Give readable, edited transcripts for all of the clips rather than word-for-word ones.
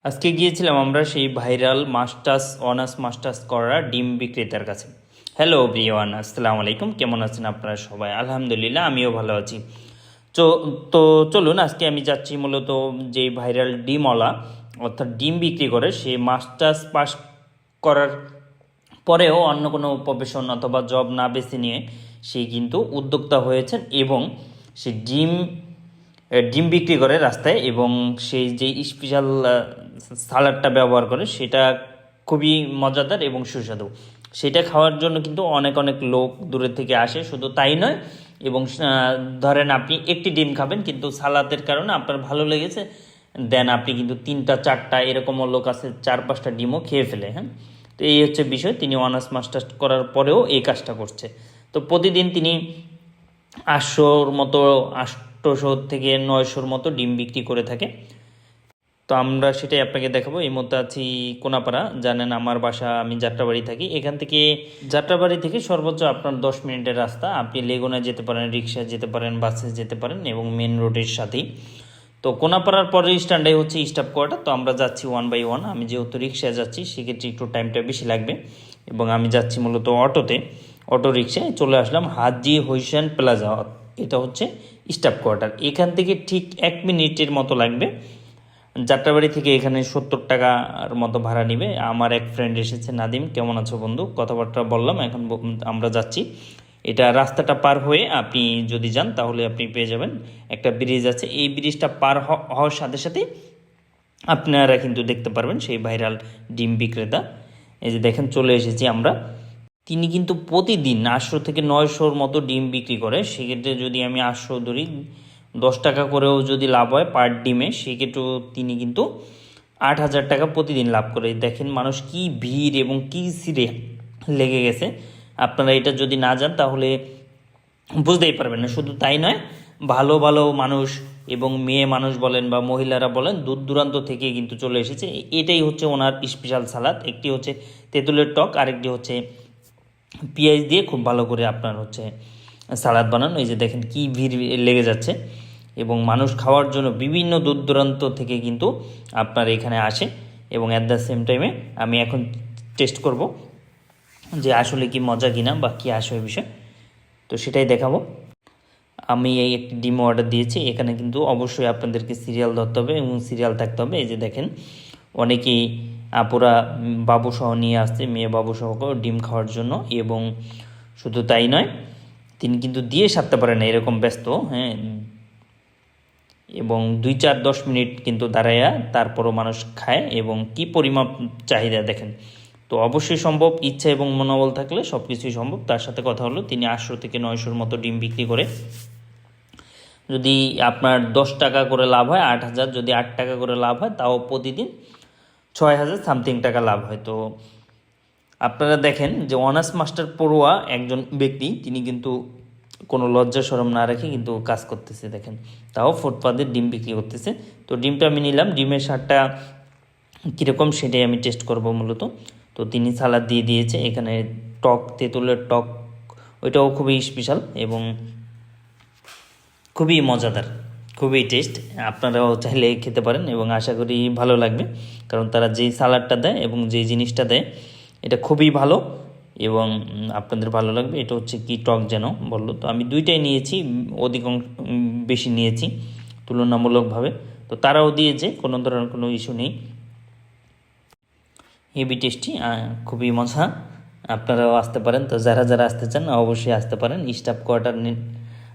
আজকে গিয়েছিলাম আমরা সেই ভাইরাল মাস্টার্স অনার্স মাস্টার্স করা ডিম বিক্রেতার কাছে। হ্যালো এভরিওয়ান, আসসালামু আলাইকুম। কেমন আছেন আপনারা সবাই? আলহামদুলিল্লাহ, আমিও ভালো আছি। তো তো চলুন, আজকে আমি যাচ্ছি মূলত যে ভাইরাল ডিমওয়ালা অর্থাৎ ডিম বিক্রি করে সে মাস্টার্স পাস করার পরেও অন্য কোনো প্রফেশন অথবা জব না বেছে নিয়ে সে কিন্তু উদ্যোক্তা হয়েছেন এবং সে ডিম বিক্রি করে রাস্তায়, এবং সেই যে স্পেশাল সালাডটা ব্যবহার করে সেটা খুবই মজাদার এবং সুস্বাদু। সেটা খাওয়ার জন্য কিন্তু অনেক অনেক লোক দূরের থেকে আসে। শুধু তাই নয়, এবং ধরেন আপনি একটি ডিম খাবেন কিন্তু সালাদের কারণে আপনার ভালো লেগেছে, দেন আপনি কিন্তু 3টা 4টা এরকমও লোক আছে 4-5টা ডিমও খেয়ে ফেলে। হ্যাঁ, তো এই হচ্ছে বিষয়। তিনি অনার্স মাস্টার্স করার পরেও এই কাজটা করছে। তো প্রতিদিন তিনি 800 থেকে 900 মতো ডিম বিক্রি করে থাকে। তো আমরা সেটাই আপনাকে দেখাবো। এই মধ্যে আছি কোনাপাড়া, জানেন আমার বাসা, আমি যাত্রাবাড়ি থাকি। এখান থেকে যাত্রাবাড়ি থেকে সর্বোচ্চ আপনার 10 মিনিটের রাস্তা। আপনি লেগুনায় যেতে পারেন, রিক্সায় যেতে পারেন, বাসে যেতে পারেন, এবং মেন রোডের সাথেই। তো কোনাপাড়ার পরের স্ট্যান্ডে হচ্ছে স্টাফ কোয়ার্টার। তো আমরা যাচ্ছি 1 বাই 1। আমি যেহেতু রিক্সায় যাচ্ছি সেক্ষেত্রে একটু টাইমটা বেশি লাগবে, এবং আমি যাচ্ছি মূলত অটো রিক্সায়। চলে আসলাম হাজি হোসেন প্লাজা, এটা হচ্ছে স্টাফ কোয়ার্টার। এখান থেকে ঠিক 1 মিনিটের মতো লাগবে। যাত্রাবাড়ি থেকে এখানে 70 টাকার মতো ভাড়া নিবে। আমার এক ফ্রেন্ড এসেছে, নাদিম। কেমন আছো বন্ধু? কথাবার্তা বললাম। এখন আমরা যাচ্ছি। এটা রাস্তাটা পার হয়ে আপনি যদি যান তাহলে আপনি পেয়ে যাবেন একটা ব্রিজ আছে। এই ব্রিজটা পার হওয়ার সাথে সাথে আপনারা কিন্তু দেখতে পারবেন সেই ভাইরাল ডিম বিক্রেতা। এই যে দেখেন, চলে এসেছি আমরা। তিনি কিন্তু প্রতিদিন 800 থেকে 900 মতো ডিম বিক্রি করে। সেক্ষেত্রে যদি আমি 800 ধরি, 10 টাকা করেও যদি লাভ হয় পার ডিমে, সেক্ষেত্রেও তিনি কিন্তু 8,000 টাকা প্রতিদিন লাভ করে। দেখেন মানুষ কি ভিড় এবং কি সিরে লেগে গেছে। আপনারা এটা যদি না যান তাহলে বুঝতেই পারবেন না। শুধু তাই নয়, ভালো ভালো মানুষ এবং মেয়ে মানুষ বলেন বা মহিলারা বলেন, দূর দূরান্ত থেকে কিন্তু চলে এসেছে। এটাই হচ্ছে ওনার স্পেশাল সালাদ। একটি হচ্ছে তেঁতুলের টক, আরেকটি হচ্ছে পেঁয়াজ দিয়ে খুব ভালো করে আপনার হচ্ছে সালাদ বানানো। এই যে দেখেন কি ভিড় লেগে যাচ্ছে, এবং মানুষ খাওয়ার জন্য বিভিন্ন দূর দূরান্ত থেকে কিন্তু আপনার এখানে আসে। এবং অ্যাট দ্য সেম টাইমে আমি এখন টেস্ট করব যে আসলে কি মজা কিনা বা কী আসবে বিষয়, তো সেটাই দেখাবো। আমি এই একটি ডিম অর্ডার দিয়েছি। এখানে কিন্তু অবশ্যই আপনাদেরকে সিরিয়াল ধরতে হবে এবং সিরিয়াল থাকতে হবে। এই যে দেখেন, অনেকেই আপুরা বাবুসহ নিয়ে আসছে, মেয়ে বাবুসহ ডিম খাওয়ার জন্য। এবং শুধু তাই নয়, তিনি কিন্তু দিয়ে সারতে পারেন না, এরকম ব্যস্ত। হ্যাঁ, এবং 2-4-10 মিনিট কিন্তু দাঁড়াইয়া তারপরও মানুষ খায়, এবং কি পরিমাপ চাহিদা দেখেন। তো অবশ্যই সম্ভব, ইচ্ছা এবং মনোবল থাকলে সব কিছুই সম্ভব। তার সাথে কথা হলো, তিনি 800 থেকে 900 মতো ডিম বিক্রি করে। যদি আপনার 10 টাকা করে লাভ হয় 8,000, যদি 8 টাকা করে লাভ হয় তাও প্রতিদিন 6,000 সামথিং টাকা লাভ হয়। তো আপনারা দেখেন যে অনার্স মাস্টার পড়ুয়া একজন ব্যক্তি, তিনি কিন্তু কোনো লজ্জা শরম না রেখে কিন্তু কাজ করতেছে। দেখেন, তাও ফুটপাতের ডিম বিক্রি করতেছে। তো ডিমটা আমি নিলাম। ডিমের স্বাদটা কীরকম সেটাই আমি টেস্ট করব মূলত। তো তিনি সালাদ দিয়ে দিয়েছে, এখানে টক, তেঁতুলের টক, ওইটাও খুবই স্পেশাল এবং খুবই মজাদার, খুবই টেস্ট। আপনারাও চাইলে খেতে পারেন এবং আশা করি ভালো লাগবে, কারণ তারা যেই সালাডটা দেয় এবং যেই জিনিসটা দেয় এটা খুবই ভালো, এবং আপনাদের ভালো লাগবে। এটা হচ্ছে কি টক যেন বললো। তো আমি 2টাই নিয়েছি, অধিকাংশ বেশি নিয়েছি তুলনামূলকভাবে। তো তারাও দিয়েছে, কোনো ধরনের কোনো ইস্যু নেই। হেভি টেস্টি, খুবই মজা। আপনারাও আসতে পারেন। তো যারা যারা আসতে চান অবশ্যই আসতে পারেন। স্টাফ কোয়ার্টার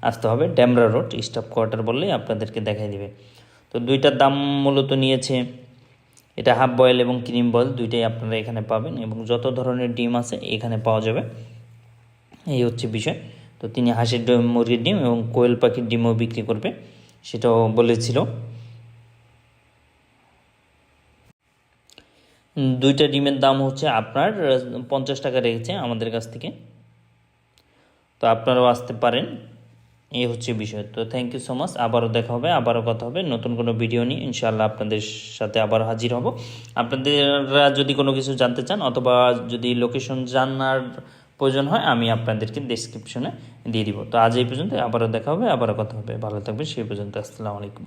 আসতে হবে, ড্যামরা রোড। স্টাফ কোয়ার্টার বললেই আপনাদেরকে দেখাই দিবে। তো 2টার দাম মূলত নিয়েছে, এটা হাফ বয়েল এবং ক্রিম বয়েল 2টাই আপনারা এখানে পাবেন, এবং যত ধরনের ডিম আছে এখানে পাওয়া যাবে। এই হচ্ছে বিষয়। তো তিনি হাঁসের ডিম, মুরগির ডিম এবং কোয়েল পাখির ডিমও বিক্রি করবে, সেটাও বলেছিল। 2টা ডিমের দাম হচ্ছে আপনার 50 টাকা রেখেছে আমাদের কাছ থেকে। তো আপনারাও আসতে পারেন, এই হচ্ছে বিষয়। তো থ্যাংক ইউ সো মাচ। আবারও দেখা হবে, আবারও কথা হবে নতুন কোনো ভিডিও নিয়ে। ইনশাআল্লাহ আপনাদের সাথে আবার হাজির হব। আপনারা যদি কোনো কিছু জানতে চান অথবা যদি লোকেশন জানার প্রয়োজন হয়, আমি আপনাদেরকে ডেসক্রিপশনে দিয়ে দিব। তো আজ এই পর্যন্ত, আবারও দেখা হবে, আবারও কথা হবে। ভালো থাকবেন সেই পর্যন্ত। আসসালামু আলাইকুম।